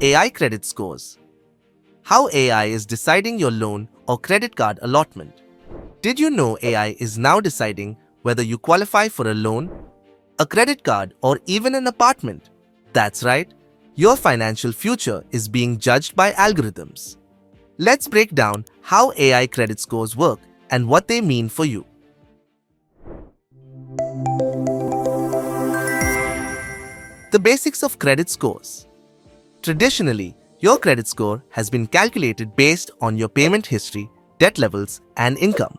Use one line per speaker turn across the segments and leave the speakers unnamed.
AI credit scores. How AI is deciding your loan or credit card allotment. Did you know AI is now deciding whether you qualify for a loan, a credit card, or even an apartment? That's right, your financial future is being judged by algorithms. Let's break down how AI credit scores work and what they mean for you. The basics of credit scores. Traditionally, your credit score has been calculated based on your payment history, debt levels, and income.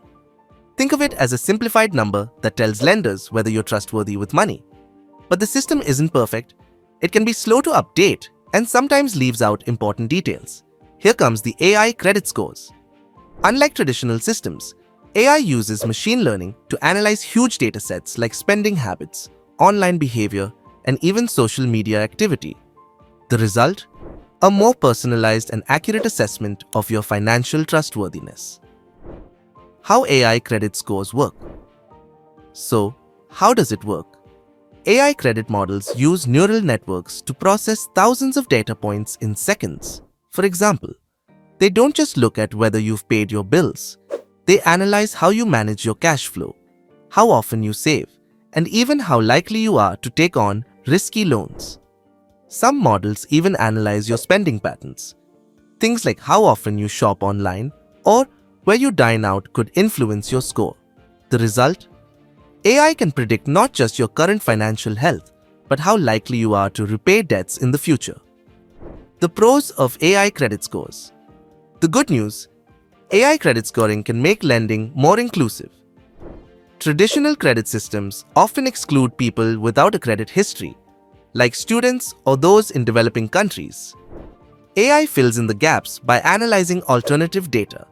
Think of it as a simplified number that tells lenders whether you're trustworthy with money. But the system isn't perfect. It can be slow to update and sometimes leaves out important details. Here comes the AI credit scores. Unlike traditional systems, AI uses machine learning to analyze huge datasets like spending habits, online behavior, and even social media activity. The result? A more personalized and accurate assessment of your financial trustworthiness. How AI credit scores work. So, how does it work? AI credit models use neural networks to process thousands of data points in seconds. For example, they don't just look at whether you've paid your bills. They analyze how you manage your cash flow, how often you save, and even how likely you are to take on risky loans. Some models even analyze your spending patterns. Things like how often you shop online or where you dine out could influence your score. The result? AI can predict not just your current financial health, but how likely you are to repay debts in the future. The pros of AI credit scores. The good news: AI credit scoring can make lending more inclusive. Traditional credit systems often exclude people without a credit history, like students or those in developing countries. AI fills in the gaps by analyzing alternative data,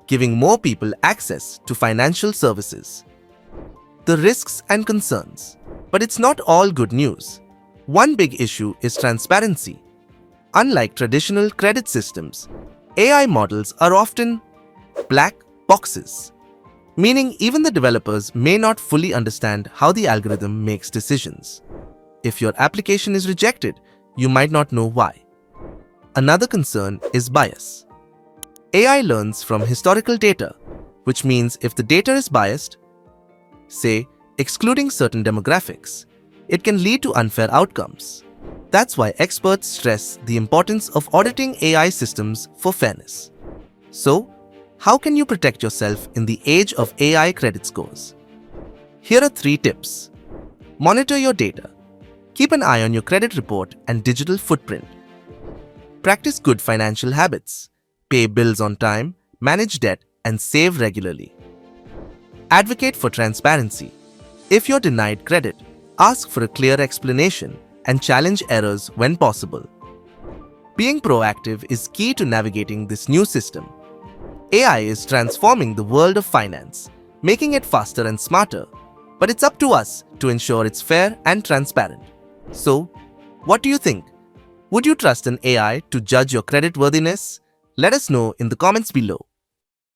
giving more people access to financial services. The risks and concerns. But it's not all good news. One big issue is transparency. Unlike traditional credit systems, AI models are often black boxes, meaning even the developers may not fully understand how the algorithm makes decisions. If your application is rejected, you might not know why. Another concern is bias. AI learns from historical data, which means if the data is biased, say, excluding certain demographics, it can lead to unfair outcomes. That's why experts stress the importance of auditing AI systems for fairness. So, how can you protect yourself in the age of AI credit scores? Here are 3 tips. Monitor your data. Keep an eye on your credit report and digital footprint. Practice good financial habits. Pay bills on time, manage debt, and save regularly. Advocate for transparency. If you're denied credit, ask for a clear explanation and challenge errors when possible. Being proactive is key to navigating this new system. AI is transforming the world of finance, making it faster and smarter, but it's up to us to ensure it's fair and transparent. So, what do you think? Would you trust an AI to judge your creditworthiness? Let us know in the comments below.